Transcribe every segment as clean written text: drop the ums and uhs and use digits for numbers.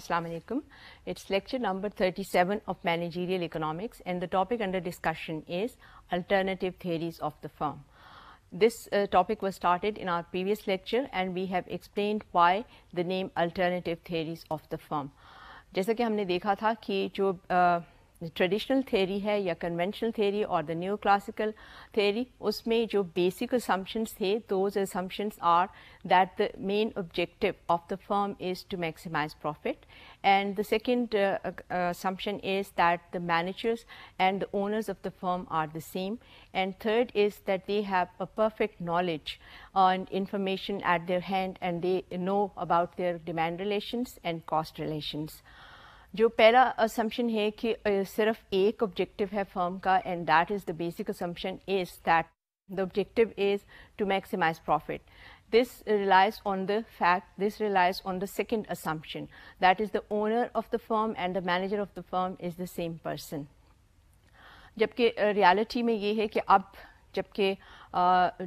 Assalamu alaikum. It's lecture number 37 of Managerial Economics, and the topic under discussion is alternative theories of the firm. This topic was started in our previous lecture and we have explained why the name alternative theories of the firm. जैसा कि हमने देखा था कि जो traditional theory है या conventional theory और द न्यू क्लासिकल थेरी, उसमें जो बेसिक असम्पशंस थे, those assumptions are that the main objective of the firm is to maximise profit, and the second assumption is that the managers and the owners of the firm are the same, and third is that they have a perfect knowledge and information at their hand and they know about their demand relations and cost relations. जो पहला assumption है कि सिर्फ एक objective है firm का, and that is the basic assumption is that the objective is to maximize profit. This relies on the second assumption, that is the owner of the firm and the manager of the firm is the same person. जबकि reality में ये है कि अब जबकि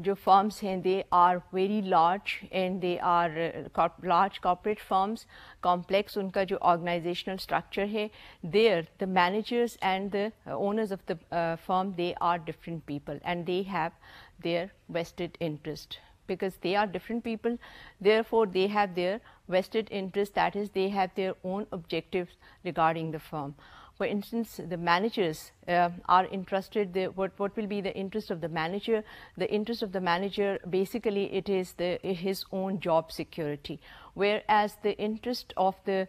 जो firms हैं they are very large and they are large corporate firms, complex उनका जो organizational structure है, there the managers and the owners of the firm, they are different people and they have their vested interest. Because they are different people, therefore they have their vested interest, that is they have their own objectives regarding the firm. For instance, the managers are interested, what will be the interest of the manager? The interest of the manager, basically it is his own job security, whereas the interest of the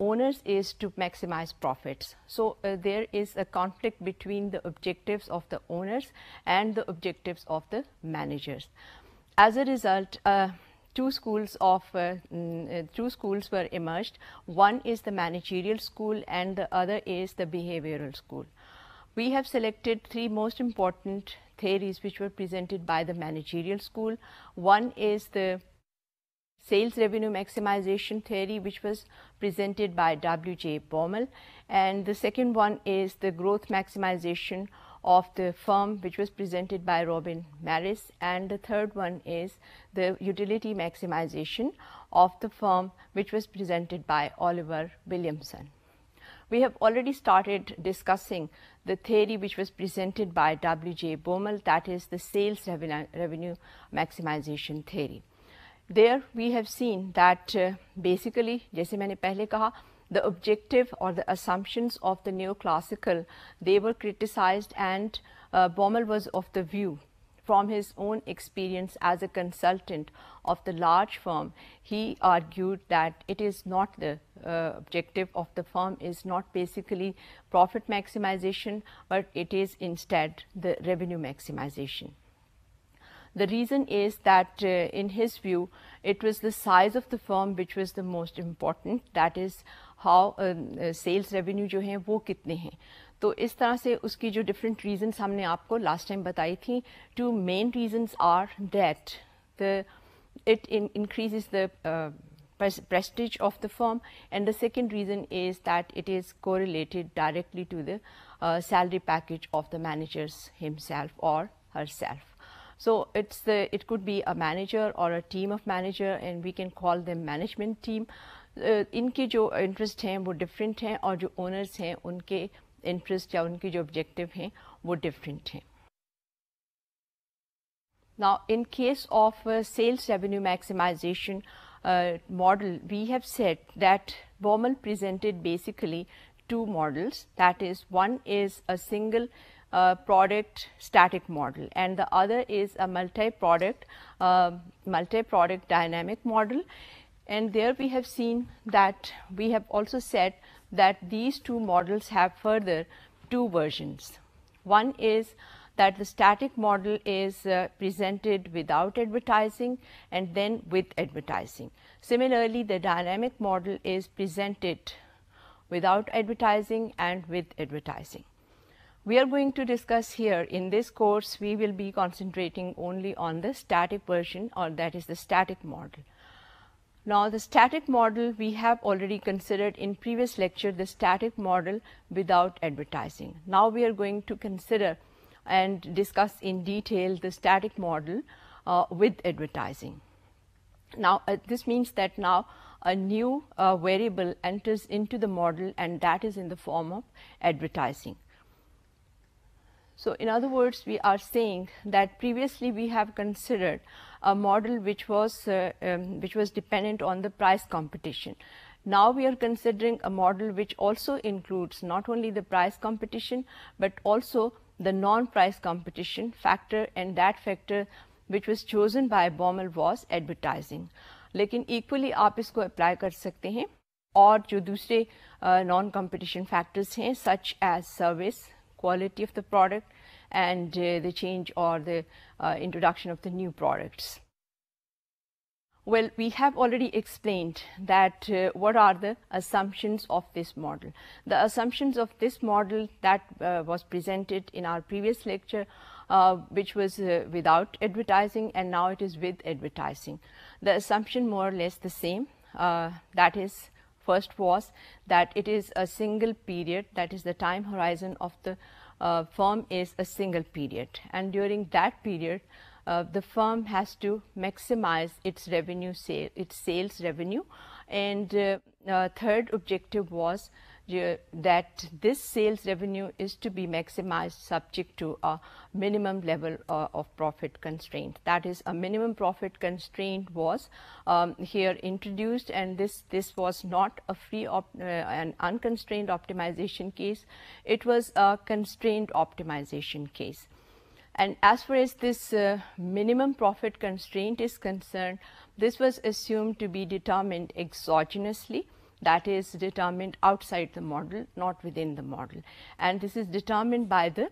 owners is to maximize profits. So there is a conflict between the objectives of the owners and the objectives of the managers. As a result, two schools were emerged. One is the managerial school and the other is the behavioral school. We have selected three most important theories which were presented by the managerial school. One is the sales revenue maximization theory, which was presented by W.J. Baumol, and the second one is the growth maximization of the firm, which was presented by Marris, and the third one is the utility maximization of the firm, which was presented by Oliver Williamson. We have already started discussing the theory which was presented by W.J. Baumol, that is the sales revenue maximization theory. There we have seen that basically, जैसे मैंने पहले कहा, the objective or the assumptions of the neoclassical, they were criticized, and Baumol was of the view, from his own experience as a consultant of the large firm, he argued that it is not the objective of the firm is not basically profit maximization, but it is instead the revenue maximization. The reason is that in his view, it was the size of the firm which was the most important, that is how sales revenue जो हैं वो कितने हैं. तो इस तरह से उसकी जो different reasons हमने आपको last time बताई थी, two main reasons are that it increases the prestige of the firm, and the second reason is that it is correlated directly to the salary package of the managers himself or herself. So it could be a manager or a team of manager, and we can call them management team. इनके जो interest हैं वो different हैं, और जो owners हैं उनके interest या उनके जो objective हैं वो different हैं. Now, in case of sales revenue maximization model, we have said that Baumol presented basically two models. That is, one is a single product static model, and the other is a multi-product dynamic model. And there we have seen that we have also said that these two models have further two versions. One is that the static model is presented without advertising and then with advertising. Similarly, the dynamic model is presented without advertising and with advertising. We are going to discuss here in this course, we will be concentrating only on the static version, or that is the static model. Now, the static model we have already considered in previous lecture, the static model without advertising. Now we are going to consider and discuss in detail the static model with advertising. Now this means that now a new variable enters into the model, and that is in the form of advertising. So in other words, we are saying that previously we have considered a model which was dependent on the price competition. Now we are considering a model which also includes not only the price competition but also the non-price competition factor, and that factor which was chosen by Baumol was advertising. लेकिन equally आप इसको apply कर सकते हैं और जो दूसरे non-competition factors हैं such as service, quality of the product, and the change or the introduction of the new products. Well, we have already explained that what are the assumptions of this model. The assumptions of this model that was presented in our previous lecture, which was without advertising, and now it is with advertising. The assumption more or less the same. That is, first was that it is a single period, that is the time horizon of the firm is a single period, and during that period the firm has to maximize its revenue, its sales revenue, and third objective was that this sales revenue is to be maximized subject to a minimum level of profit constraint. That is, a minimum profit constraint was here introduced, and this was not a free an unconstrained optimization case, it was a constrained optimization case. And as far as this minimum profit constraint is concerned, this was assumed to be determined exogenously, that is determined outside the model, not within the model. And this is determined by the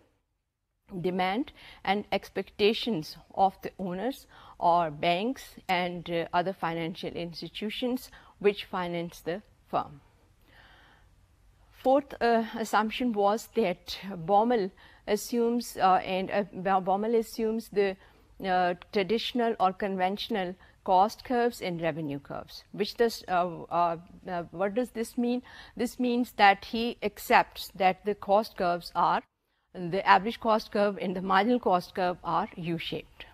demand and expectations of the owners or banks and other financial institutions which finance the firm. Fourth assumption was that Baumol assumes Baumol assumes the traditional or conventional cost curves and revenue curves. Which does what does this mean? This means that he accepts that the cost curves are, the average cost curve and the marginal cost curve are U-shaped.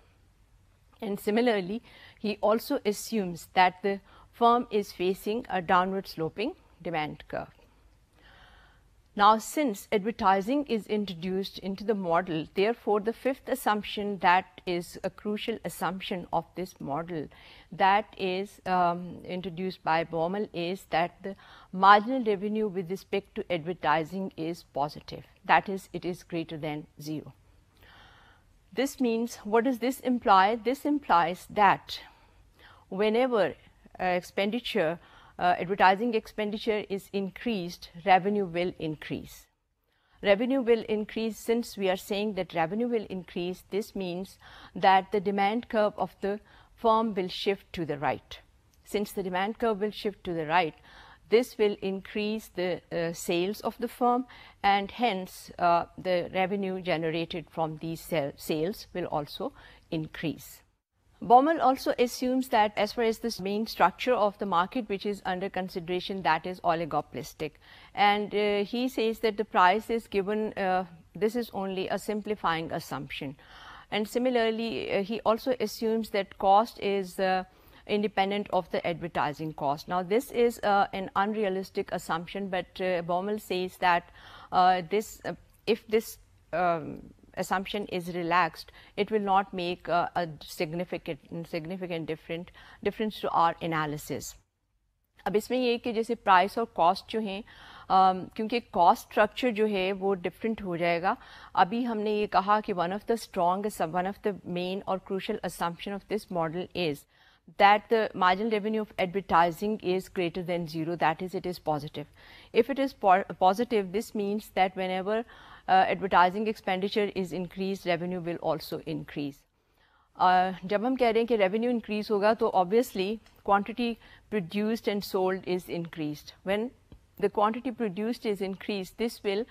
And similarly, he also assumes that the firm is facing a downward sloping demand curve. Now, since advertising is introduced into the model, therefore, the fifth assumption that is a crucial assumption of this model that is introduced by Baumol is that the marginal revenue with respect to advertising is positive. That is, it is greater than 0. This means, what does this imply? This implies that whenever expenditure advertising expenditure is increased, revenue will increase. Revenue will increase. Since we are saying that revenue will increase, this means that the demand curve of the firm will shift to the right. Since the demand curve will shift to the right, this will increase the sales of the firm, and hence the revenue generated from these sales will also increase. Baumol also assumes that as far as this main structure of the market which is under consideration, that is oligopolistic, and he says that the price is given, this is only a simplifying assumption. And similarly, he also assumes that cost is independent of the advertising cost. Now, this is an unrealistic assumption, but Baumol says that if this assumption is relaxed, it will not make a significant difference to our analysis. अब इसमें ये कि जैसे price और cost जो हैं, क्योंकि cost structure जो है वो डिफरेंट हो जाएगा. अभी हमने ये कहा कि वन ऑफ द मेन और crucial assumption of this model is that the marginal revenue of advertising is greater than 0, that is, it is positive. If it is positive, this means that whenever advertising expenditure is increased, revenue will also increase. जब हम कह रहे हैं कि revenue increase होगा, तो obviously quantity produced and sold is increased. When the quantity produced is increased, this will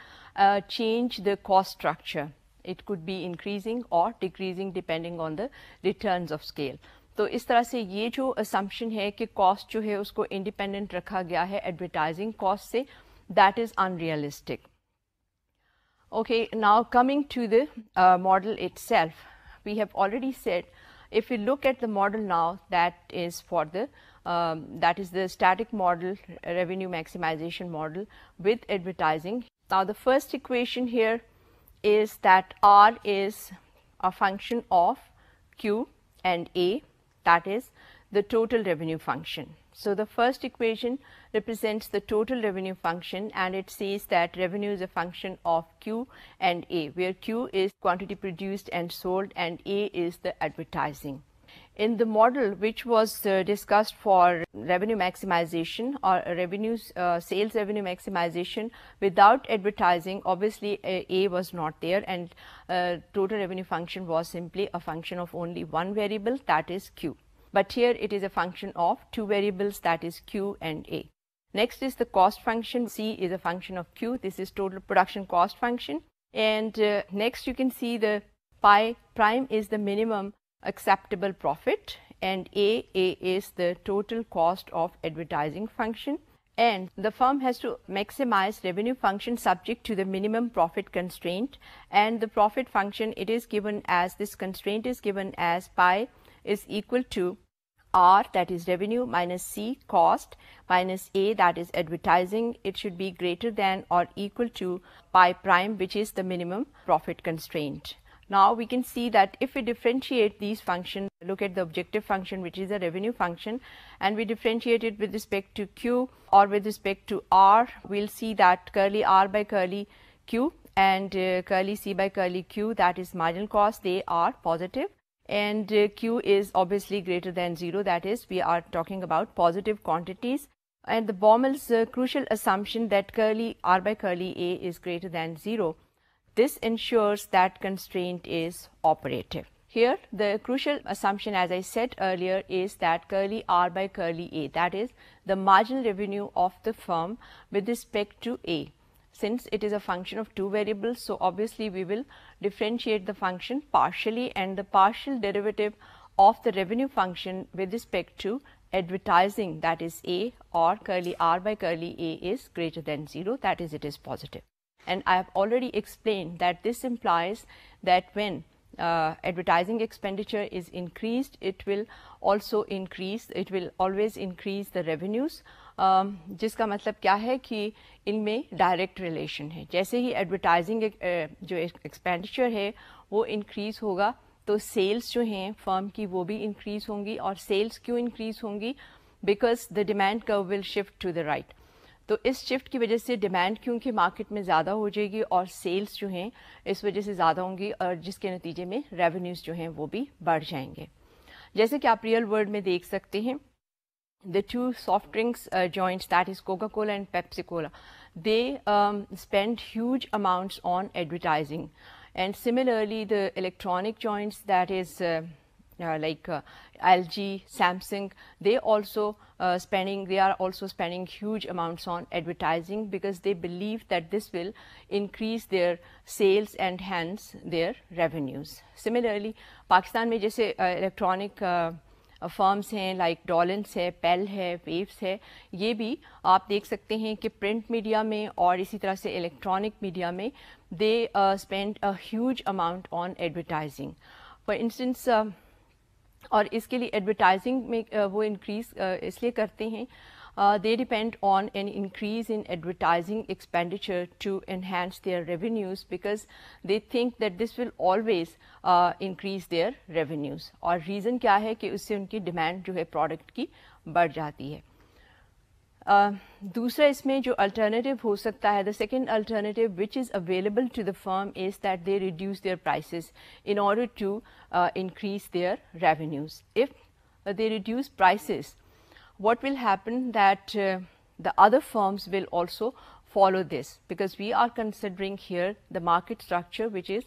change the cost structure. It could be increasing or decreasing depending on the returns of scale. तो इस तरह से ये जो assumption है कि cost जो है उसको independent रखा गया है advertising cost से, that is unrealistic. Okay, now coming to the model itself, we have already said, if we look at the model now, that is for the that is the static model, revenue maximization model with advertising. Now the first equation here is that R is a function of Q and A, that is the total revenue function. So the first equation represents the total revenue function, and it says that revenue is a function of Q and A, where Q is quantity produced and sold and A is the advertising. In the model which was discussed for revenue maximization or sales revenue maximization without advertising, obviously A was not there, and total revenue function was simply a function of only one variable, that is Q. But here it is a function of two variables, that is Q and A. Next is the cost function. C is a function of Q. This is total production cost function. And next you can see the pi prime is the minimum acceptable profit, and A is the total cost of advertising function. And the firm has to maximize revenue function subject to the minimum profit constraint, and the profit function, it is given as, this constraint is given as pi is equal to R, that is revenue, minus C, cost, minus A, that is advertising. It should be greater than or equal to pi prime, which is the minimum profit constraint. Now we can see that if we differentiate these functions, look at the objective function, which is a revenue function, and we differentiate it with respect to Q or with respect to R, we'll see that curly R by curly Q and curly C by curly Q, that is marginal cost, they are positive. And Q is obviously greater than 0, that is we are talking about positive quantities. And the Baumol's crucial assumption that curly R by curly A is greater than 0, this ensures that constraint is operative. Here the crucial assumption, as I said earlier, is that curly R by curly A, that is the marginal revenue of the firm with respect to A. Since it is a function of two variables, so obviously we will differentiate the function partially, and the partial derivative of the revenue function with respect to advertising, that is A, or curly R by curly A is greater than 0, that is it is positive. And I have already explained that this implies that when advertising expenditure is increased, it will also increase, it will always increase the revenues, जिसका मतलब क्या है कि इनमें direct relation है. जैसे ही advertising जो expenditure है वो इंक्रीज़ होगा तो सेल्स जो हैं फर्म की वो भी इंक्रीज़ होंगी. और सेल्स क्यों इंक्रीज़ होंगी? Because the demand curve will shift to the right. तो इस शिफ्ट की वजह से डिमांड क्योंकि मार्केट में ज़्यादा हो जाएगी और सेल्स जो हैं इस वजह से ज़्यादा होंगी, और जिसके नतीजे में रेवेन्यूज़ जो हैं वो भी बढ़ जाएंगे. जैसे कि आप रियल वर्ल्ड में देख सकते हैं, the two soft drinks joints, that is Coca-Cola and Pepsi-Cola, they spend huge amounts on advertising. And similarly the electronic joints, that is like LG, Samsung, they are also spending huge amounts on advertising because they believe that this will increase their sales and hence their revenues. Similarly Pakistan में जैसे electronic firms हैं like Dawlance है, पेल है, waves है, ये भी आप देख सकते हैं कि प्रिंट मीडिया में और इसी तरह से इलेक्ट्रॉनिक मीडिया में they spend a huge amount on advertising. For instance और इसके लिए एडवर्टाइजिंग में वो इंक्रीज़ इसलिए करते हैं, they depend on an increase in advertising expenditure to enhance their revenues because they think that this will always increase their revenues. और reason क्या है कि उससे उनकी demand जो है product की बढ़ जाती है. दूसरा इसमें जो alternative हो सकता है, the second alternative which is available to the firm is that they reduce their prices in order to increase their revenues. If they reduce prices, what will happen that the other firms will also follow this because we are considering here the market structure which is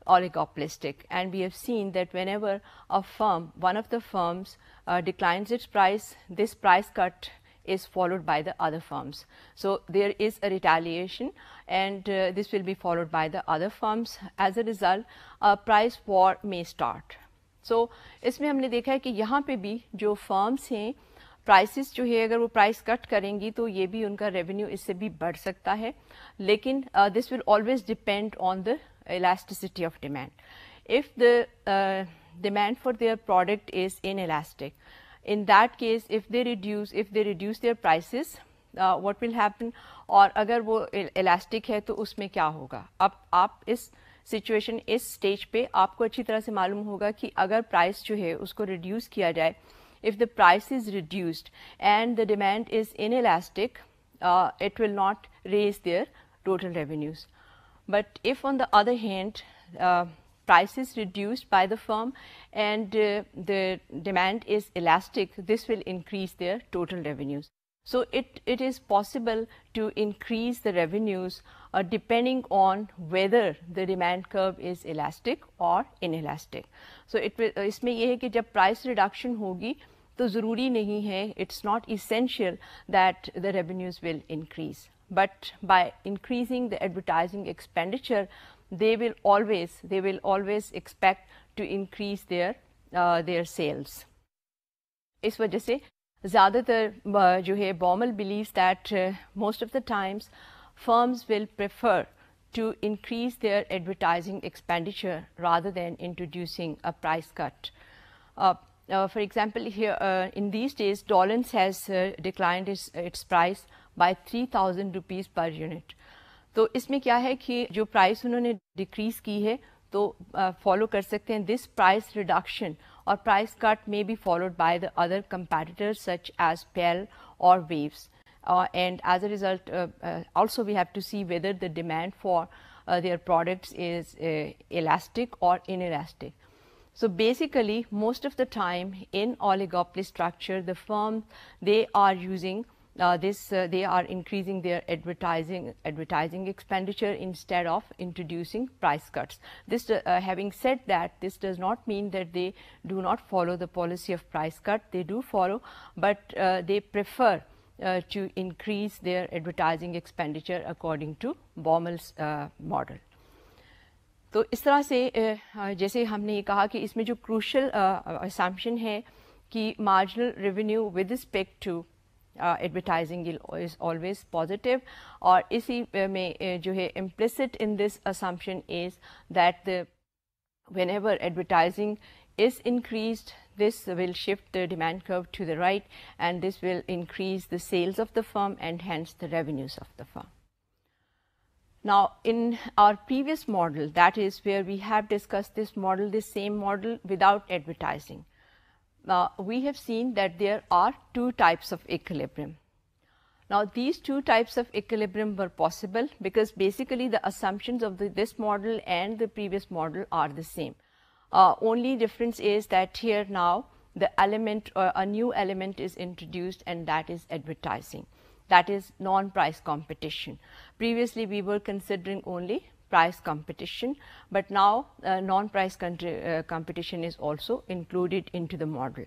oligopolistic, and we have seen that whenever a firm, one of the firms declines its price, this price cut is followed by the other firms. So there is a retaliation and this will be followed by the other firms. As a result, a price war may start. So इसमें हमने देखा है कि यहाँ पे भी जो firms हैं प्राइसेस जो है अगर वो प्राइस कट करेंगी तो ये भी उनका रेवेन्यू इससे भी बढ़ सकता है, लेकिन this will always depend on the elasticity of demand. If the demand for their product is inelastic, In that case, if they reduce their prices, what will happen? और अगर वो elastic है तो उसमें क्या होगा? अब आप इस सिचुएशन, इस स्टेज पे आपको अच्छी तरह से मालूम होगा कि अगर प्राइस जो है उसको रिड्यूस किया जाए, if the price is reduced and the demand is inelastic, it will not raise their total revenues. But if on the other hand price is reduced by the firm and the demand is elastic, this will increase their total revenues. So it is possible to increase the revenues depending on whether the demand curve is elastic or inelastic. So इसमें ये है कि जब price reduction होगी तो ज़रूरी नहीं है, it's not essential that the revenues will increase. But by increasing the advertising expenditure, they will always expect to increase their sales. इस वजह से ज़्यादातर जो है Baumol believes that most of the times firms will prefer to increase their advertising expenditure rather than introducing a price cut. For example, here in these days, Dollars has declined its price by 3,000 rupees per unit. तो इसमें क्या है कि जो price उन्होंने decrease की है तो फॉलो कर सकते हैं दिस प्राइस रिडक्शन, और price cut may be followed by the other competitors such as Pell or Waves. And as a result, also we have to see whether the demand for their products is elastic or inelastic. So basically, most of the time in oligopoly structure, the firm, they are using they are increasing their advertising expenditure instead of introducing price cuts. This having said that, this does not mean that they do not follow the policy of price cut. They do follow, but they prefer to increase their advertising expenditure according to Baumol's model. तो इस तरह से जैसे हमने ये कहा कि इसमें जो crucial assumption है कि marginal revenue with respect to advertising is always positive, और इसी में जो है implicit in this assumption is that whenever advertising is increased, this will shift the demand curve to the right, and this will increase the sales of the firm and hence the revenues of the firm. Now, in our previous model, that is where we have discussed this model, this same model without advertising, we have seen that there are two types of equilibrium. Now, these two types of equilibrium were possible because basically the assumptions of this model and the previous model are the same. Only difference is that here now the element or a new element is introduced, and that is advertising. That is non-price competition. Previously we were considering only price competition, but now non-price competition is also included into the model.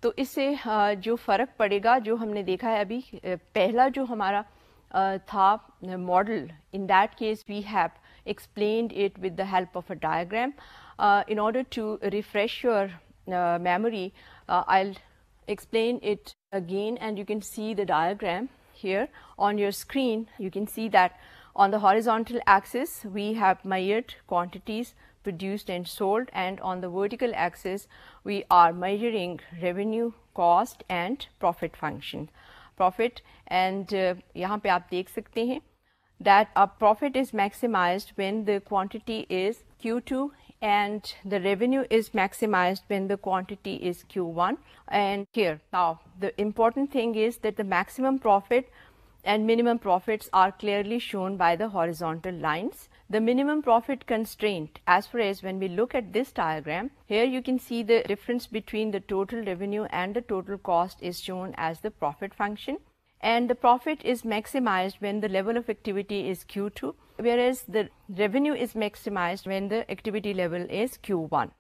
तो इससे जो फ़र्क पड़ेगा, जो हमने देखा है अभी, पहला जो हमारा था model, in that case we have explained it with the help of a diagram. In order to refresh your memory, I'll explain it again, and you can see the diagram here on your screen. You can see that on the horizontal axis we have measured quantities produced and sold, and on the vertical axis we are measuring revenue, cost and profit function. Profit, and यहाँ पे आप देख सकते हैं that a profit is maximized when the quantity is Q2 and the revenue is maximized when the quantity is Q1. And here now the important thing is that the maximum profit and minimum profits are clearly shown by the horizontal lines. The minimum profit constraint, as far as when we look at this diagram, here you can see the difference between the total revenue and the total cost is shown as the profit function, and the profit is maximized when the level of activity is Q2, whereas the revenue is maximized when the activity level is Q1.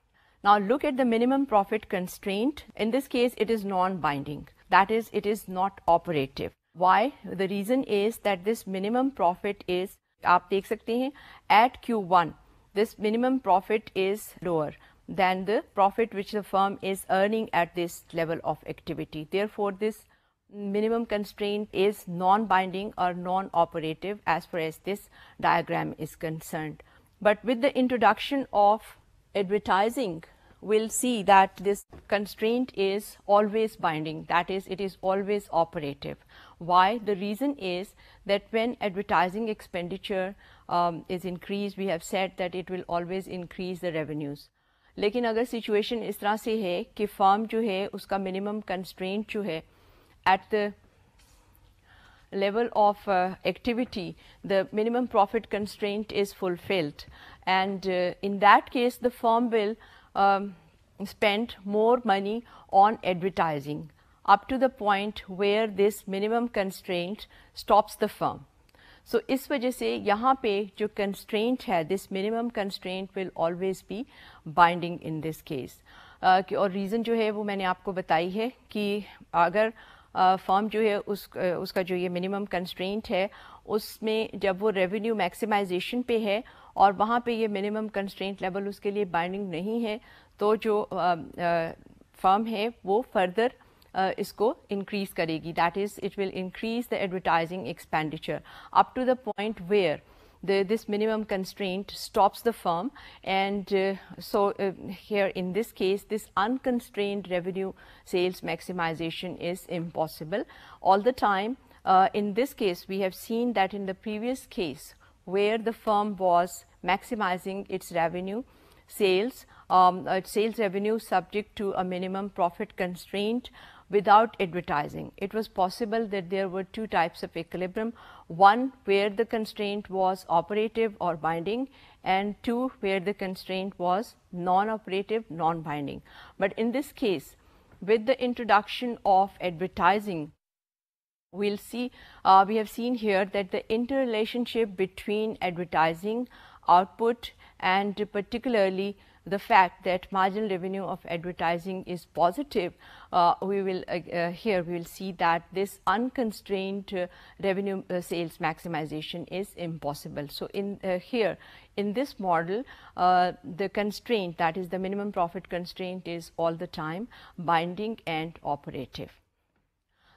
Now look at the minimum profit constraint. In this case it is non-binding, that is, it is not operative. Why? The reason is that this minimum profit is, आप देख सकते हैं, at Q1 this minimum profit is lower than the profit which the firm is earning at this level of activity. Therefore, this minimum constraint is non-binding or non-operative as far as this diagram is concerned. But with the introduction of advertising we'll see that this constraint is always binding, that is, it is always operative. Why? The reason is that when advertising expenditure is increased, we have said that it will always increase the revenues. लेकिन अगर situation इस तरह से है कि firm जो है उसका मिनिमम कंस्ट्रेंट जो है at the level of activity, the minimum profit constraint is fulfilled, and in that case the firm will spend more money on advertising up to the point where this minimum constraint stops the firm. So इस वजह से यहाँ पे जो constraint है, this minimum constraint will always be binding in this case. और reason जो है वो मैंने आपको बताई है कि अगर फर्म जो है उसका जो ये मिनिमम कंस्ट्रेंट है उसमें जब वो रेवेन्यू मैक्सिमाइजेशन पे है और वहाँ पे ये मिनिमम कंस्ट्रेंट लेवल उसके लिए बाइंडिंग नहीं है, तो जो फर्म है वो फर्दर इसको इंक्रीज करेगी, that is it will increase the advertising expenditure up to the point where this minimum constraint stops the firm, and so here in this case this unconstrained revenue sales maximization is impossible all the time. In this case we have seen that in the previous case where the firm was maximizing its revenue sales revenue subject to a minimum profit constraint without advertising, it was possible that there were two types of equilibrium, one where the constraint was operative or binding, and two where the constraint was non-operative, non-binding. But in this case, with the introduction of advertising, we'll see we have seen here that the interrelationship between advertising output and particularly the fact that marginal revenue of advertising is positive, we will here we will see that this unconstrained revenue sales maximization is impossible. So in here in this model the constraint, that is the minimum profit constraint, is all the time binding and operative.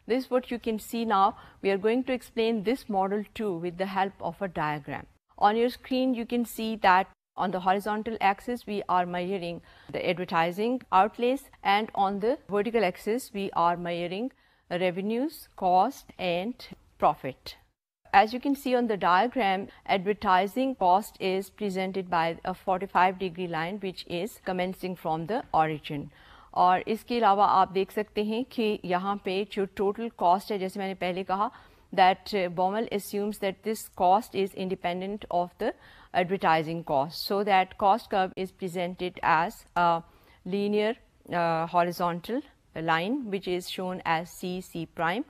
This is what you can see now. We are going to explain this model too with the help of a diagram. On your screen you can see that on the horizontal axis we are measuring the advertising outlays, and on the vertical axis we are measuring revenues, cost and profit. As you can see on the diagram, advertising cost is presented by a 45-degree line which is commencing from the origin. और इसके अलावा आप देख सकते हैं कि यहाँ पे जो total cost है, जैसे मैंने पहले कहा, that Baumol assumes that this cost is independent of the advertising cost. So that cost curve is presented as a linear horizontal line which is shown as C prime.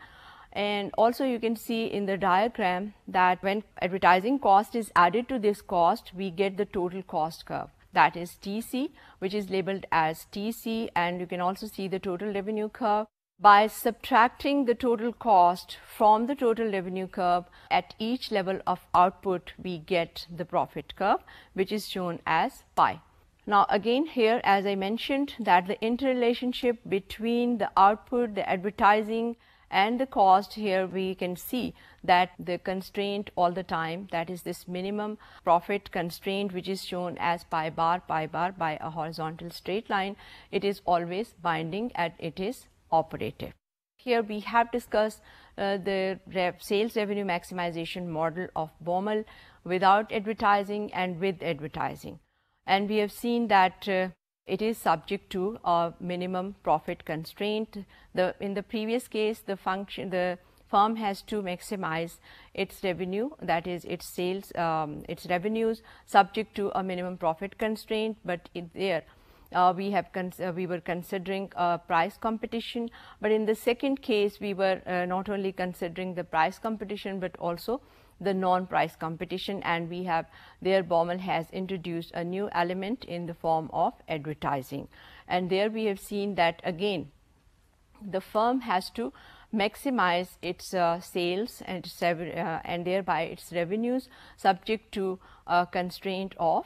And also you can see in the diagram that when advertising cost is added to this cost, we get the total cost curve, that is TC, which is labeled as TC, and you can also see the total revenue curve. By subtracting the total cost from the total revenue curve at each level of output, we get the profit curve, which is shown as pi. Now again here, as I mentioned, that the interrelationship between the output, the advertising and the cost, here we can see that the constraint all the time, that is this minimum profit constraint, which is shown as pi bar by a horizontal straight line, it is always binding and it is operative. Here we have discussed the sales revenue maximization model of Baumol without advertising and with advertising, and we have seen that it is subject to a minimum profit constraint. In the previous case, the firm has to maximize its revenue, that is its sales, its revenues, subject to a minimum profit constraint. But there we were considering price competition, but in the second case we were not only considering the price competition but also the non-price competition, and we have there Baumol has introduced a new element in the form of advertising, and there we have seen that again the firm has to maximize its sales and thereby its revenues subject to a constraint of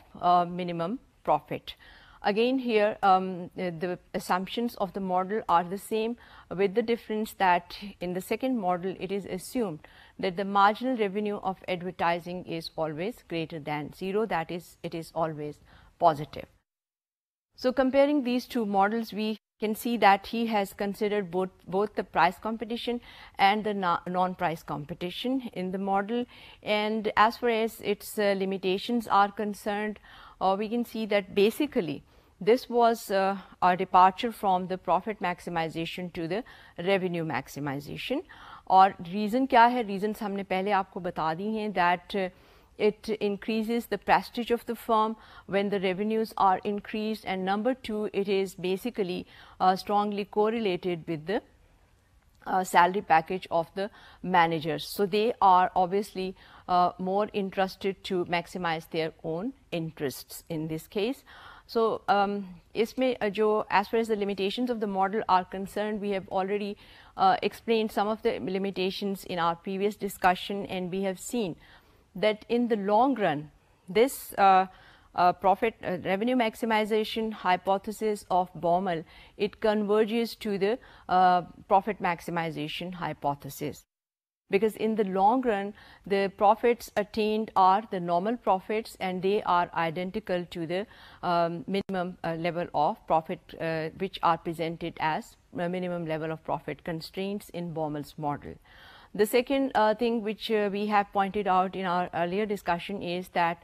minimum profit. Again here the assumptions of the model are the same, with the difference that in the second model it is assumed that the marginal revenue of advertising is always greater than 0, that is it is always positive. So comparing these two models, we can see that he has considered both the price competition and the non-price competition in the model. And as far as its limitations are concerned, we can see that basically this was a departure from the profit maximization to the revenue maximization. और reason क्या है? Reasons हमने पहले आपको बता दी हैं that it increases the prestige of the firm when the revenues are increased, and number two, it is basically strongly correlated with the salary package of the managers. So they are obviously more interested to maximize their own interests in this case. So इसमें जो as far as the limitations of the model are concerned, we have already explained some of the limitations in our previous discussion, and we have seen that in the long run, this profit revenue maximization hypothesis of Baumol, it converges to the profit maximization hypothesis. Because in the long run, the profits attained are the normal profits, and they are identical to the minimum level of profit which are presented as minimum level of profit constraints in Baumol's model. The second thing which we have pointed out in our earlier discussion is that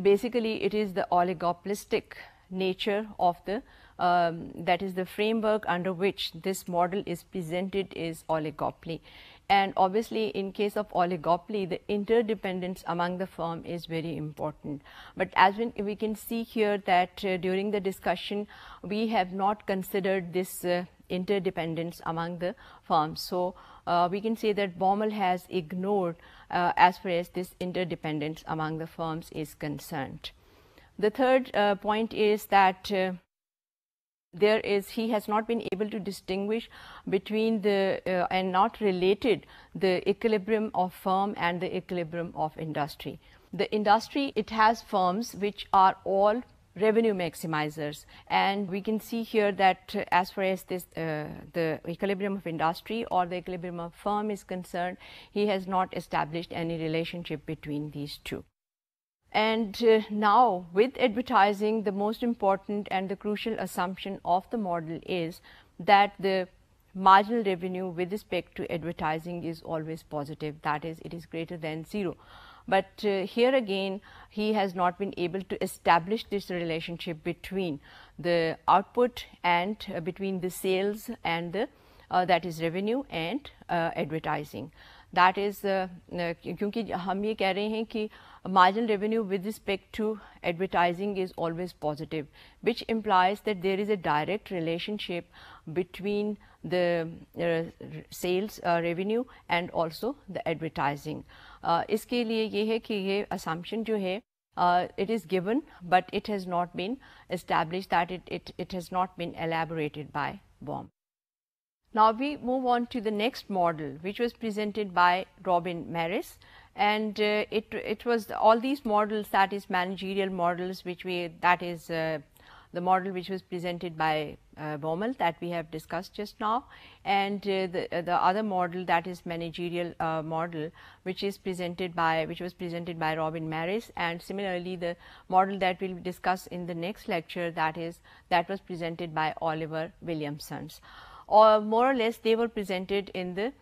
basically it is the oligopolistic nature of the that is the framework under which this model is presented is oligopoly. And obviously in case of oligopoly, the interdependence among the firm is very important. But as we can see here that during the discussion, we have not considered this interdependence among the firms. So we can say that Baumol has ignored as far as this interdependence among the firms is concerned. The third point is that he has not been able to distinguish between the and not related the equilibrium of firm and the equilibrium of industry. The industry, it has firms which are all revenue maximizers, and we can see here that as far as this the equilibrium of industry or the equilibrium of firm is concerned, he has not established any relationship between these two. And now with advertising, the most important and the crucial assumption of the model is that the marginal revenue with respect to advertising is always positive, that is, it is greater than zero. But here again, he has not been able to establish this relationship between the output and between the sales and the that is revenue and advertising. That is क्योंकि हम ये कह रहे हैं कि marginal revenue with respect to advertising is always positive, which implies that there is a direct relationship between the sales revenue and also the advertising. इसके लिए ये है कि ये assumption जो है it is given, but it has not been established, that it has not been elaborated by Baumol. Now we move on to the next model, which was presented by Robin Marris, and it was all these models, that is managerial models, that is the model which was presented by Baumol that we have discussed just now, and the other model, that is managerial model, which was presented by Robin Marris, and similarly the model that we'll discuss in the next lecture, that was presented by Oliver Williamsons. Or more or less they were presented in the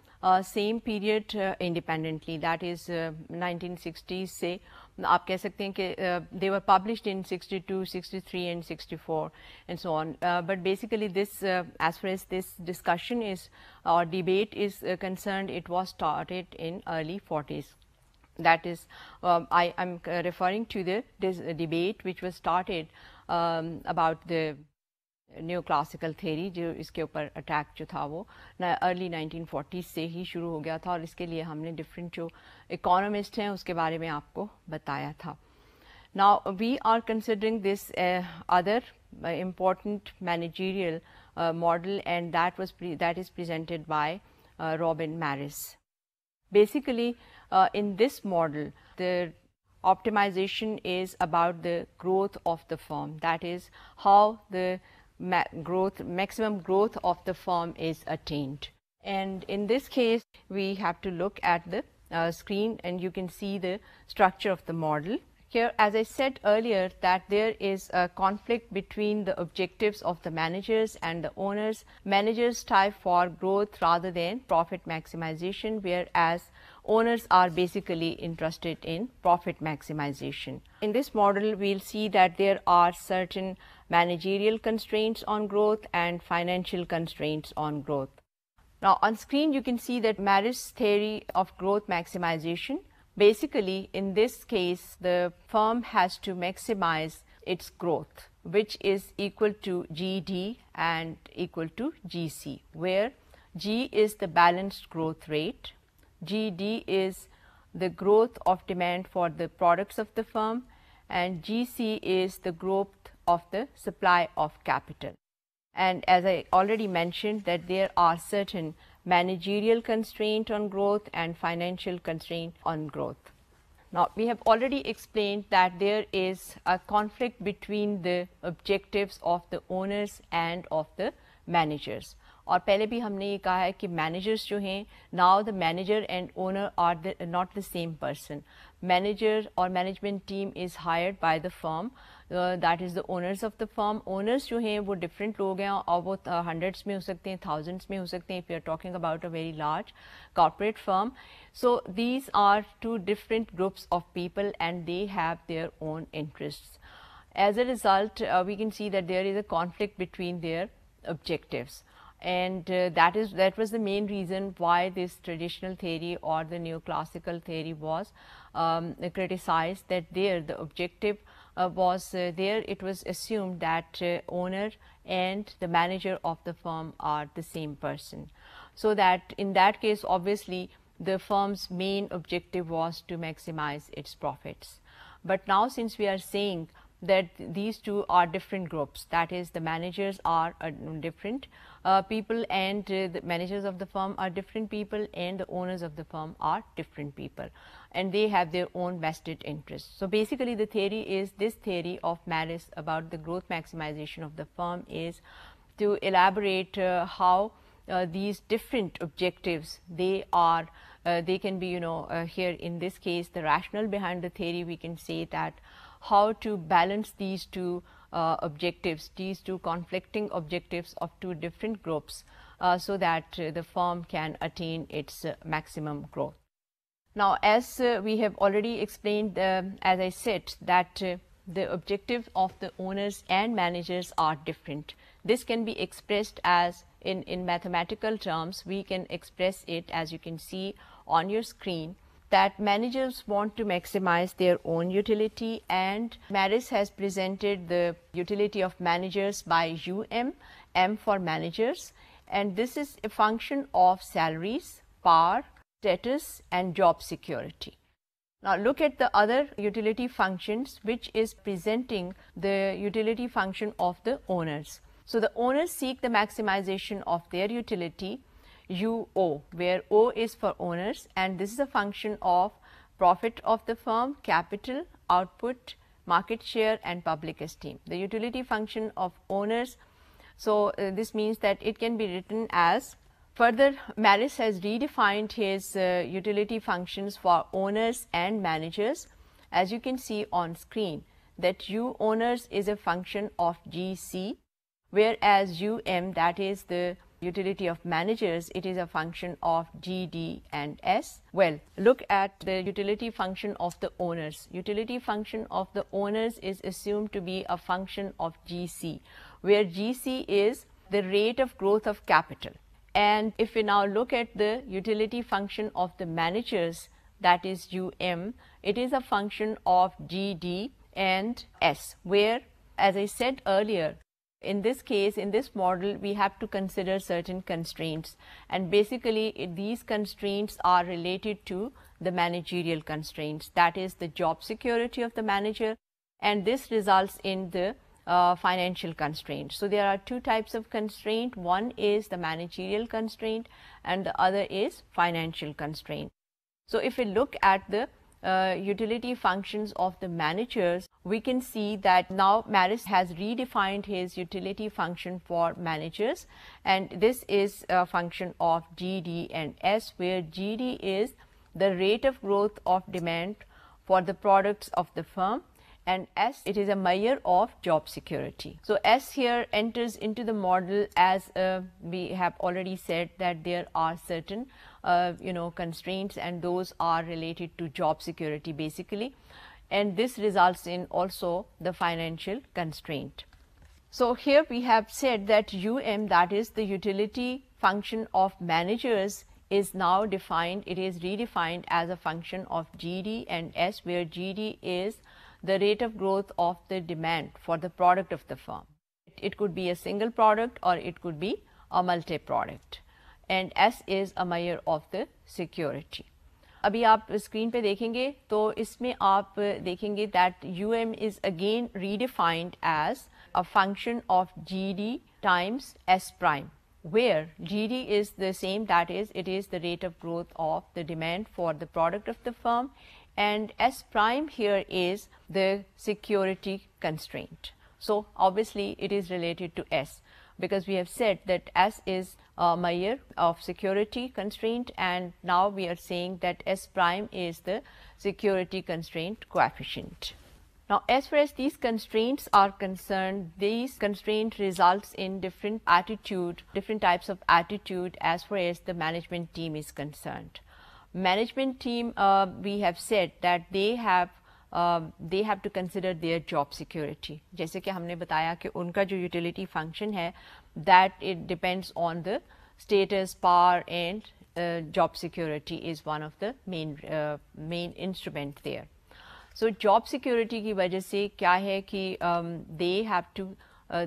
same period independently, that is 1960s से आप कह सकते हैं कि they were published in 62, 63 and 64 and so on. But basically this as far as this discussion is or debate is concerned, it was started in early 40s. That is I am referring to this debate which was started about the neoclassical theory, जो इसके ऊपर attack जो था वो early 1940s से ही शुरू हो गया था, और इसके लिए हमने डिफरेंट जो इकोनॉमिस्ट हैं उसके बारे में आपको बताया था. Now we are considering this other important managerial model, and that is presented by Robin Marris. Basically in this model, the optimization is about the growth of the firm, that is how the maximum growth of the firm is attained. And in this case, we have to look at the screen, and you can see the structure of the model. Here, as I said earlier, that there is a conflict between the objectives of the managers and the owners. Managers strive for growth rather than profit maximization, whereas owners are basically interested in profit maximization. In this model, we'll see that there are certain managerial constraints on growth and financial constraints on growth. Now, on screen, you can see that Marris' theory of growth maximization. Basically, in this case, the firm has to maximize its growth, which is equal to GD and equal to GC, where G is the balanced growth rate, GD is the growth of demand for the products of the firm, and GC is the growth of the supply of capital. And as I already mentioned, that there are certain managerial constraint on growth and financial constraint on growth. Now, we have already explained that there is a conflict between the objectives of the owners and of the managers. और पहले भी हमने ये कहा है कि managers जो हैं, now the manager and owner are not the same person. Manager or management team is hired by the firm, that is the owners of the firm. Owners जो हैं वो different लोग हैं और वो hundreds में हो सकते हैं, thousands में हो सकते हैं if you are talking about a very large corporate firm. So these are two different groups of people and they have their own interests. As a result, we can see that there is a conflict between their objectives. And that was the main reason why this traditional theory or the neoclassical theory was criticized, that there the objective was there it was assumed that owner and the manager of the firm are the same person. So that in that case, obviously the firm's main objective was to maximize its profits. But now, since we are saying that these two are different groups, that is the managers are different people and the managers of the firm are different people and the owners of the firm are different people and they have their own vested interests. So basically the theory is, this theory of Marris about the growth maximization of the firm is to elaborate how these different objectives, they can be, here in this case the rationale behind the theory, we can say that how to balance these two objectives, these two conflicting objectives of two different groups so that the firm can attain its maximum growth. Now, as we have already explained, as I said, that the objective of the owners and managers are different. This can be expressed as in mathematical terms. We can express it as you can see on your screen, that managers want to maximize their own utility, and Marris has presented the utility of managers by M for managers, and this is a function of salaries, power, status and job security. Now look at the other utility functions, which is presenting the utility function of the owners. So the owners seek the maximization of their utility, UO, where O is for owners, and this is a function of profit of the firm, capital, output, market share and public esteem. The utility function of owners, so this means that it can be written as, further Marris has redefined his utility functions for owners and managers, as you can see on screen, that U owners is a function of GC, whereas UM, that is the utility of managers, it is a function of GD and S. Well, look at the utility function of the owners. Utility function of the owners is assumed to be a function of GC, where GC is the rate of growth of capital. And if we now look at the utility function of the managers, that is UM, it is a function of GD and S, where, as I said earlier, in this case, in this model, we have to consider certain constraints, and basically these constraints are related to the managerial constraints, that is the job security of the manager, and this results in the financial constraint. So there are two types of constraint. One is the managerial constraint and the other is financial constraint. So if we look at the utility functions of the managers, we can see that now Marris has redefined his utility function for managers, and this is a function of GD and S, where GD is the rate of growth of demand for the products of the firm, and S, it is a measure of job security. So S here enters into the model as we have already said that there are certain constraints, and those are related to job security basically, and this results in also the financial constraint. So here we have said that UM, that is the utility function of managers, is now defined, it is redefined as a function of GD and S, where GD is the rate of growth of the demand for the product of the firm. It could be a single product or it could be a multi-product, and S is a measure of the security. अभी आप screen पे देखेंगे तो इसमें आप देखेंगे that UM is again redefined as a function of GD times S prime, where GD is the same, that is, it is the rate of growth of the demand for the product of the firm, and S prime here is the security constraint. So obviously it is related to S, because we have said that S is a measure of security constraint, and now we are saying that S prime is the security constraint coefficient. Now, as far as these constraints are concerned, these constraint results in different attitude, different types of attitude as far as the management team is concerned. Management team, we have said that they have to consider their job security. जैसे कि हमने बताया कि उनका जो utility function है, that it depends on the status, power and job security is one of the main instrument there. So job security की वजह से क्या है कि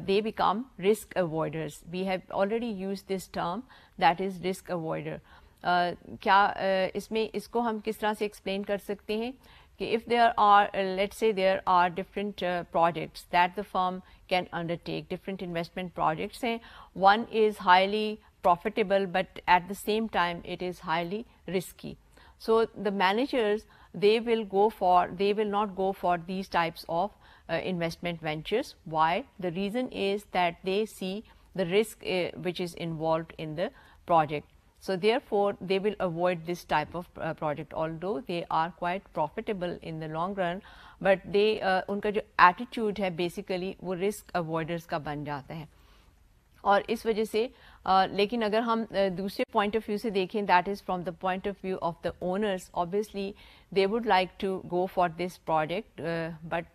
they become risk avoiders. We have already used this term, that is risk avoider. क्या इसमें इसको हम किस तरह से explain कर सकते हैं कि if there are let's say there are different projects that the firm can undertake, different investment projects हैं, one is highly profitable but at the same time it is highly risky. So the managers, they will not go for these types of investment ventures. Why? The reason is that they see the risk which is involved in the project. So therefore they will avoid this type of project, although they are quite profitable in the long run, but they उनका जो attitude है basically वो risk avoiders का बन जाता है. और इस वजह से लेकिन अगर हम दूसरे point of view से देखें, that is from the point of view of the owners, obviously they would like to go for this project, but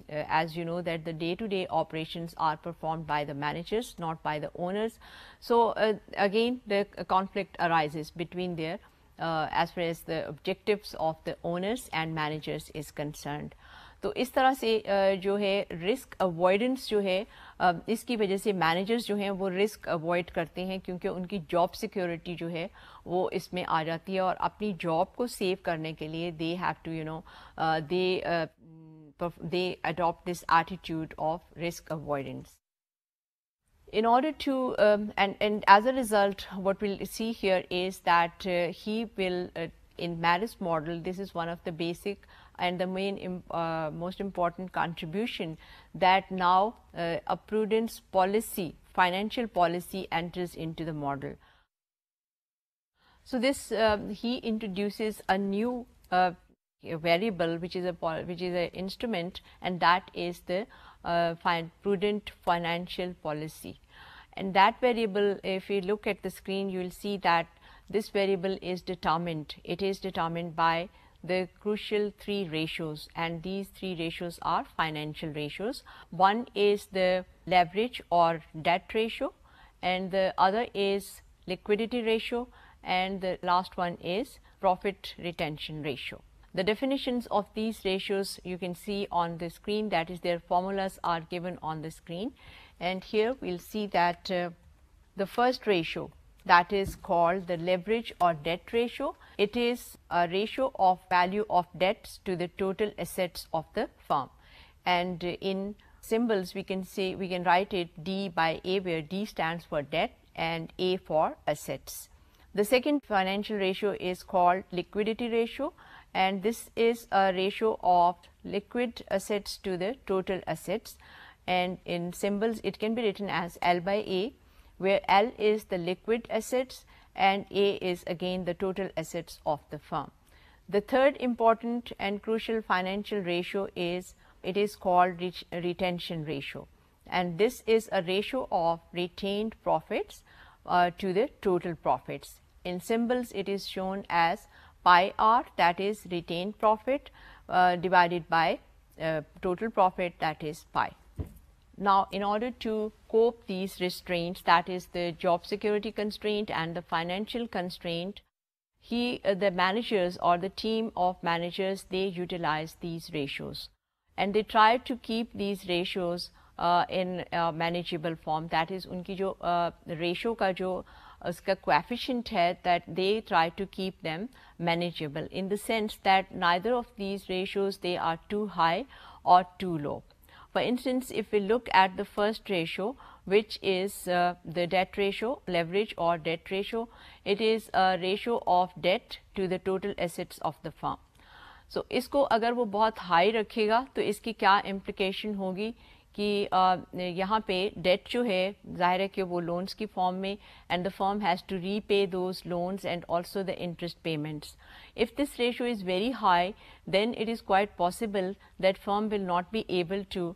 as you know that the day-to-day operations are performed by the managers, not by the owners. So again the conflict arises between their as far as the objectives of the owners and managers is concerned. तो इस तरह से जो है risk avoidance जो है इसकी वजह से मैनेजर्स जो हैं वो रिस्क अवॉइड करते हैं, क्योंकि उनकी जॉब सिक्योरिटी जो है वो इसमें आ जाती है, और अपनी जॉब को सेव करने के लिए they have to they adopt this attitude of risk avoidance. In order to and as a result, what we'll see here is that he will in Marris model, this is one of the basic and the main most important contribution, that now a prudence policy, financial policy enters into the model. So this he introduces a new variable which is an instrument, and that is the prudent financial policy. And that variable, if you look at the screen, you will see that this variable is determined. It is determined by the crucial three ratios, and these three ratios are financial ratios. One is the leverage or debt ratio, and the other is liquidity ratio, and the last one is profit retention ratio. The definitions of these ratios you can see on the screen, that is their formulas are given on the screen. And here we'll see that the first ratio, that is called the leverage or debt ratio. It is a ratio of value of debts to the total assets of the firm. And in symbols we can write it D by A, where D stands for debt and A for assets. The second financial ratio is called liquidity ratio, and this is a ratio of liquid assets to the total assets, and in symbols it can be written as L by A, where L is the liquid assets and A is again the total assets of the firm. The third important and crucial financial ratio is, it is called retention ratio, and this is a ratio of retained profits to the total profits. In symbols it is shown as pi r, that is retained profit divided by total profit, that is pi. Now, in order to cope these restraints, that is the job security constraint and the financial constraint, the managers or the team of managers, they utilize these ratios and they try to keep these ratios in manageable form. That is unki jo ratio ka jo uska coefficient hai, that they try to keep them manageable, in the sense that neither of these ratios they are too high or too low. For instance, if we look at the first ratio, which is the debt ratio, leverage or debt ratio, it is a ratio of debt to the total assets of the firm. So, इसको अगर वो बहुत high रखेगा तो इसकी क्या implication होगी कि यहाँ पे debt जो है ज़ाहिर है कि वो loans की form में, and the firm has to repay those loans and also the interest payments. If this ratio is very high, then it is quite possible that firm will not be able to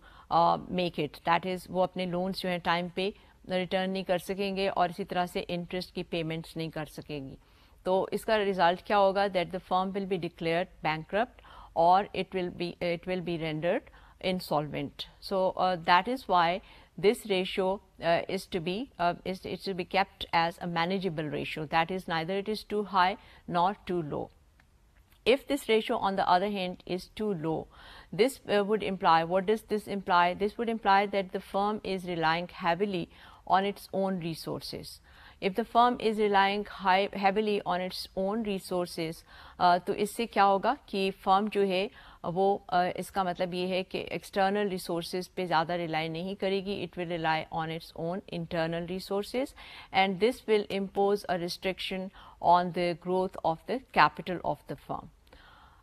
make it. That is, वो अपने loans जो हैं time पे return नहीं कर सकेंगे और इसी तरह से interest की payments नहीं कर सकेंगी. तो इसका result क्या होगा, that the firm will be declared bankrupt or it will be rendered insolvent. So that is why this ratio is to be kept as a manageable ratio. That is, neither it is too high nor too low. If this ratio on the other hand is too low, this would imply, what does this imply? This would imply that the firm is relying heavily on its own resources. If the firm is relying heavily on its own resources, तो इससे क्या होगा कि firm जो है वो इसका मतलब ये है कि external resources पे ज़्यादा rely नहीं करेगी, it will rely on its own internal resources, and this will impose a restriction on the growth of the capital of the firm.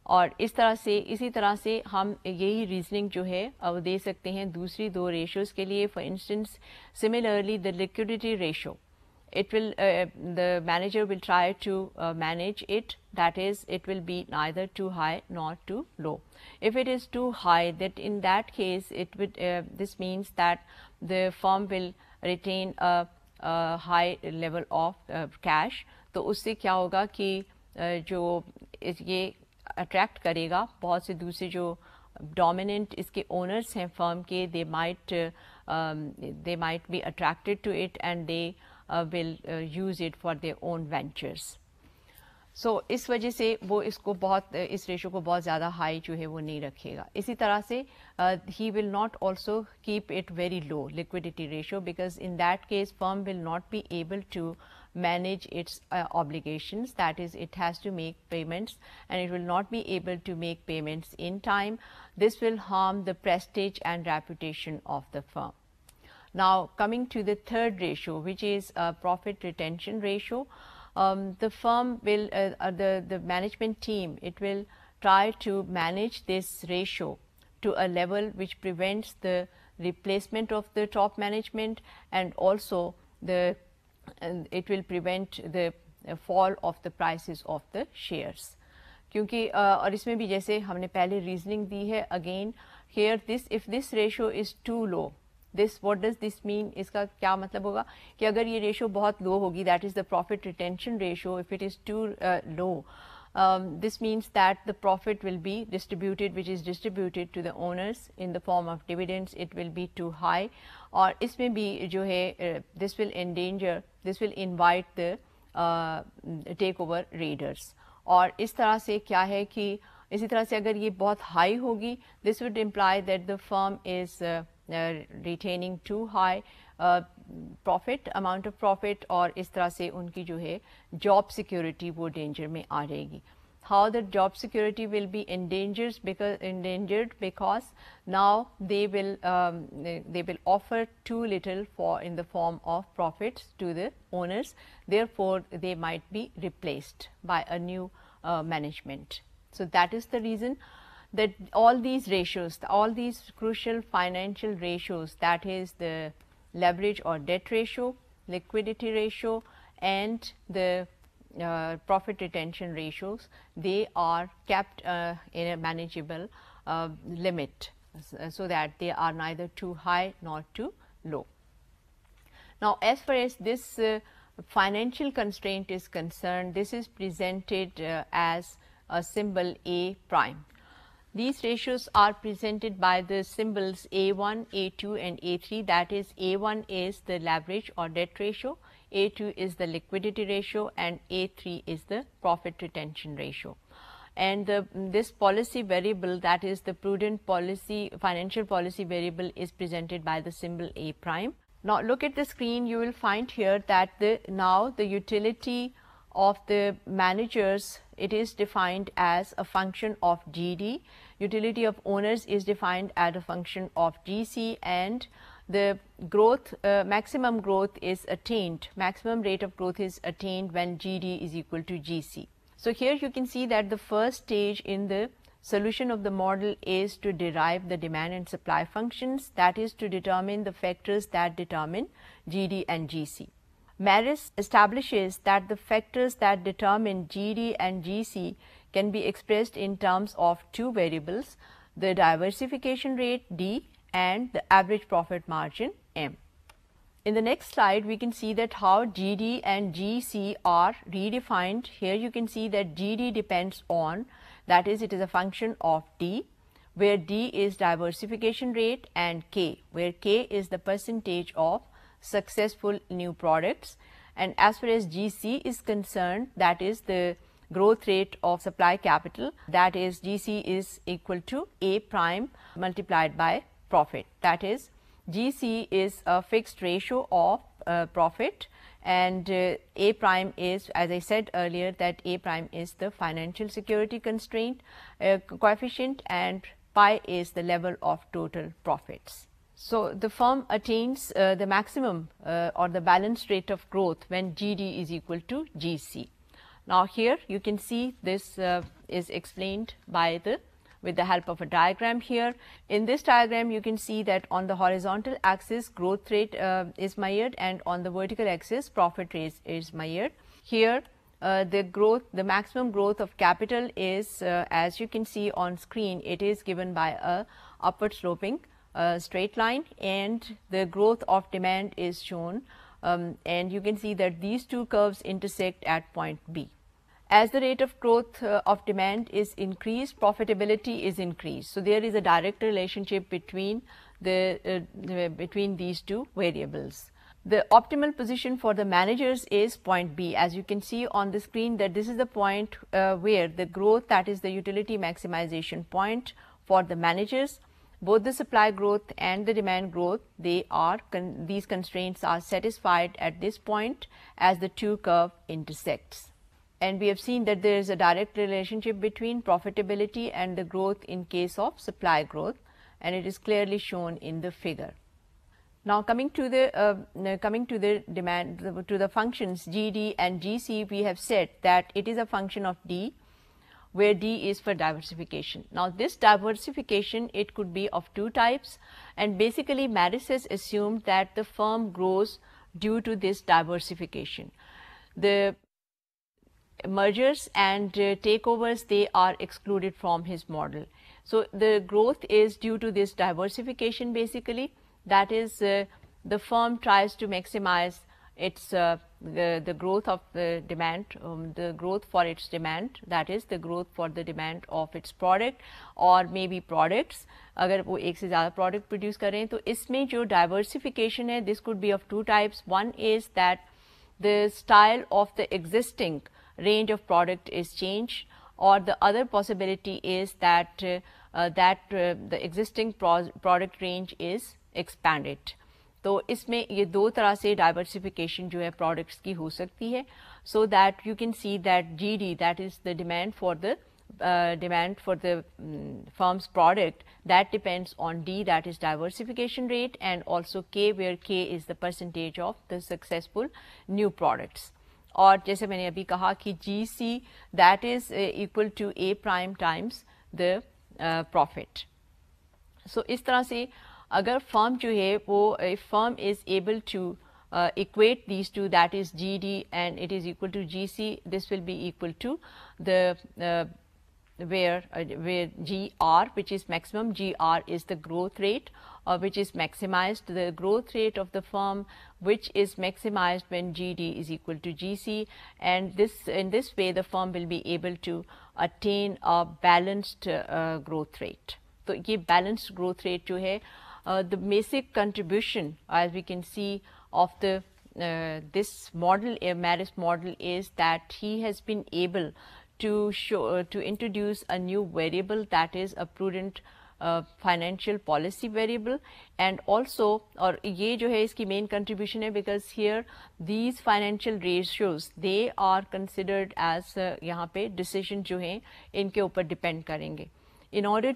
और इसी तरह से हम यही रीजनिंग जो है वो दे सकते हैं दूसरी दो रेशियोज़ के लिए. For instance, similarly the liquidity ratio, it will the manager will try to manage it, that is, it will be neither too high nor too low. If it is too high, that in that case it would this means that the firm will retain a high level of cash. तो उससे क्या होगा कि जो ये attract करेगा बहुत से दूसरे जो dominant इसके owners हैं firm के, they might be attracted to it and they will use it for their own ventures. So इस वजह से वो इसको बहुत इस रेशो को बहुत ज़्यादा हाई जो है वो नहीं रखेगा. इसी तरह से he will not also keep it very low liquidity ratio, because in that case firm will not be able to manage its obligations, that is, it has to make payments and it will not be able to make payments in time. This will harm the prestige and reputation of the firm. Now coming to the third ratio, which is profit retention ratio, the firm will the management team, it will try to manage this ratio to a level which prevents the replacement of the top management, and also it will prevent the fall of the prices of the shares. क्योंकि और इसमें भी जैसे हमने पहले reasoning दी है, again here if this ratio is too low, what does this mean? इसका क्या मतलब होगा कि अगर ये रेशो बहुत लो होगी, that is the profit retention ratio, if it is too low, this means that the profit will be distributed, which is distributed to the owners in the form of dividends, it will be too high. और इसमें भी जो है this will invite the takeover raiders. और इस तरह से क्या है कि इसी तरह से अगर ये बहुत हाई होगी, this would imply that the firm is retaining too high amount of profit, और इस तरह से उनकी जो है job security वो danger में आ जाएगी. How the job security will be endangered because now they will offer too little in the form of profits to the owners, therefore they might be replaced by a new management. So that is the reason that all these ratios, all these crucial financial ratios, that is the leverage or debt ratio, liquidity ratio, and the profit retention ratios, they are kept in a manageable limit, so that they are neither too high nor too low. Now, as far as this financial constraint is concerned, this is presented as a symbol A prime. These ratios are presented by the symbols A1, A2 and A3. That is, A1 is the leverage or debt ratio, A2 is the liquidity ratio and A3 is the profit retention ratio. And this policy variable, that is the prudent policy, financial policy variable, is presented by the symbol A prime. Now, look at the screen, you will find here that now the utility of the managers, it is defined as a function of GD, utility of owners is defined as a function of GC, and the growth, maximum growth is attained, maximum rate of growth is attained when GD is equal to GC. So, here you can see that the first stage in the solution of the model is to derive the demand and supply functions, that is to determine the factors that determine GD and GC. Marris establishes that the factors that determine GD and GC can be expressed in terms of two variables, the diversification rate D and the average profit margin M. In the next slide, we can see that how GD and GC are redefined. Here you can see that GD depends on, that is, it is a function of D, where D is diversification rate, and K, where K is the percentage of successful new products. And as far as GC is concerned, that is the growth rate of supply capital, that is GC is equal to A prime multiplied by profit, that is GC is a fixed ratio of profit, and A prime is, as I said earlier, that A prime is the financial security constraint coefficient, and pi is the level of total profits. So, the firm attains the maximum or the balanced rate of growth when GD is equal to GC. Now, here you can see this is explained by with the help of a diagram here. In this diagram, you can see that on the horizontal axis growth rate is measured, and on the vertical axis profit rate is measured. Here the maximum growth of capital is as you can see on screen, it is given by a upward sloping straight line, and the growth of demand is shown, and you can see that these two curves intersect at point B. As the rate of growth of demand is increased, profitability is increased. So, there is a direct relationship between between these two variables. The optimal position for the managers is point B. As you can see on the screen, that this is the point where the growth, that is the utility maximization point for the managers. Both the supply growth and the demand growth, they are these constraints are satisfied at this point as the two curve intersects. And we have seen that there is a direct relationship between profitability and the growth in case of supply growth, and it is clearly shown in the figure. Now, coming to the demand, to the functions GD and GC, we have said that it is a function of D, where D is for diversification. Now, this diversification, it could be of two types, and basically Marris has assumed that the firm grows due to this diversification. The mergers and takeovers, they are excluded from his model. So, the growth is due to this diversification basically, that is the firm tries to maximize its the growth of the demand, the growth for its demand, that is the growth for the demand of its product or maybe products. अगर वो एक से ज़्यादा product produce कर रहे हैं तो इसमें जो diversification है, this could be of two types. One is that the style of the existing range of product is changed, or the other possibility is that the existing product range is expanded. तो इसमें ये दो तरह से diversification जो है products की हो सकती है, so that you can see that GD, that is the demand for the firm's product, that depends on D, that is diversification rate, and also K, where K is the percentage of the successful new products. और जैसे मैंने अभी कहा कि GC, that is equal to A prime times the profit. So इस तरह से अगर फर्म जो है वो, if firm is able to equate these two, that is GD and it is equal to GC, this will be equal to the where GR, which is maximum, GR is the growth rate which is maximized, the growth rate of the firm which is maximized when GD is equal to GC, and this in this way the firm will be able to attain a balanced growth rate. So ये balanced growth rate जो है, the basic contribution as we can see of the this model, Marris model, is that he has been able to introduce a new variable, that is a prudent financial policy variable, and also और ये जो है इसकी main contribution है because here these financial ratios they are considered as यहाँ पे decision जो हैं इनके ऊपर depend करेंगे. In order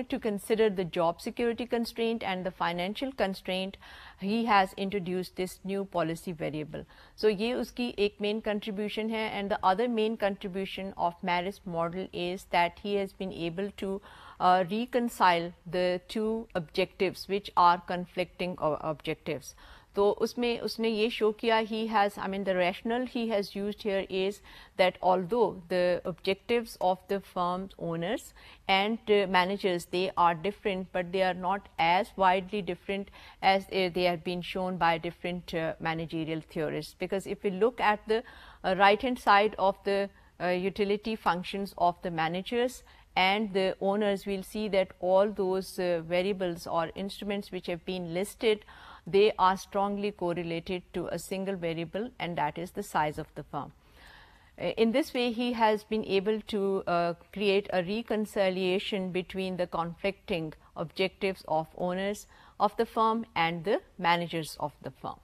to consider the job security constraint and the financial constraint, he has introduced this new policy variable. So ये उसकी एक main contribution है, and the other main contribution of Marris model is that he has been able to reconcile the two objectives which are conflicting objectives. तो उसमें उसने ये show किया, he has, I mean the rationale he has used here is that although the objectives of the firm's owners and managers, they are different, but they are not as widely different as they have been shown by different managerial theorists. Because if we look at the right hand side of the utility functions of the managers and the owners, we'll see that all those variables or instruments which have been listed, they are strongly correlated to a single variable, and that is the size of the firm. In this way, he has been able to create a reconciliation between the conflicting objectives of owners of the firm and the managers of the firm.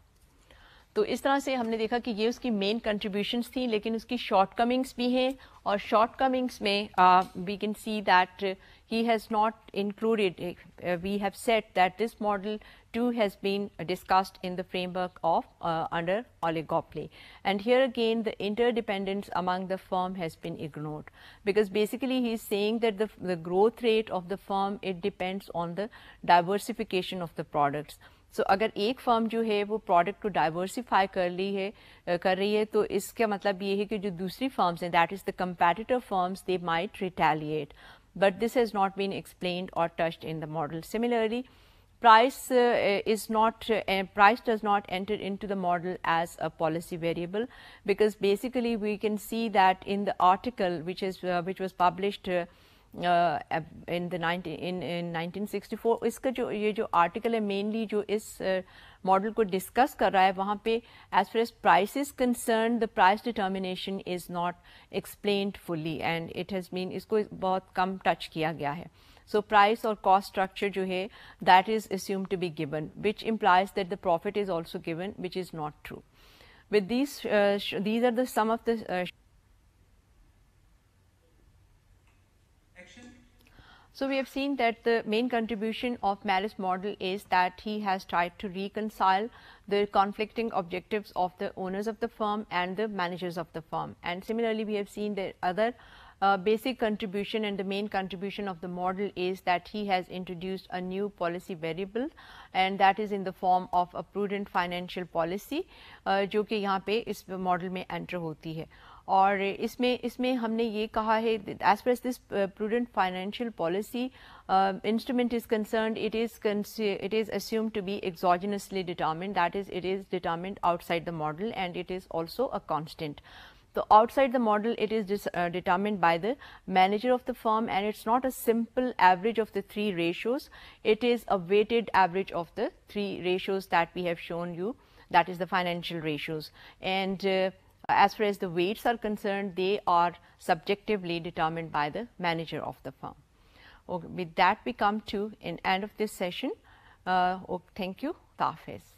तो इस तरह से हमने देखा कि ये उसकी main contributions थी, लेकिन उसकी शॉर्टकमिंग्स भी हैं, और शॉर्टकमिंग्स में we can see that he has not included, we have said that this model too has been discussed in the framework of under oligopoly, and here again the interdependence among the firm has been ignored, because basically he is saying that the growth rate of the firm, it depends on the diversification of the products. So अगर एक firm जो है वो product को diversify कर रही है तो इसका मतलब ये है कि जो दूसरी फर्म्स हैं, that is the competitor firms, they might retaliate, but this has not been explained or touched in the model. Similarly, price does not enter into the model as a policy variable, because basically we can see that in the article which was published in 1964, इसका जो ये जो article है mainly जो इस model को discuss कर रहा है, वहाँ पे as far as price is concerned, the price determination is not explained fully and it has been, इसको बहुत कम टच किया गया है. So price or cost structure जो है, that is assumed to be given, which implies that the profit is also given, which is not true. With these are the some of the So we have seen that the main contribution of Marris model is that he has tried to reconcile the conflicting objectives of the owners of the firm and the managers of the firm. And similarly, we have seen the other basic contribution and the main contribution of the model is that he has introduced a new policy variable, and that is in the form of a prudent financial policy, जो कि यहाँ पे इस model में enter होती है. और इसमें हमने ये कहा है, as far as this prudent financial policy instrument is concerned, it is assumed to be exogenously determined, that is, it is determined outside the model and it is also a constant. So outside the model, it is determined by the manager of the firm, and it's not a simple average of the three ratios, it is a weighted average of the three ratios that we have shown you, that is the financial ratios. And as far as the weights are concerned, they are subjectively determined by the manager of the firm. Okay, with that we come to an end of this session. Thank you. Tafez.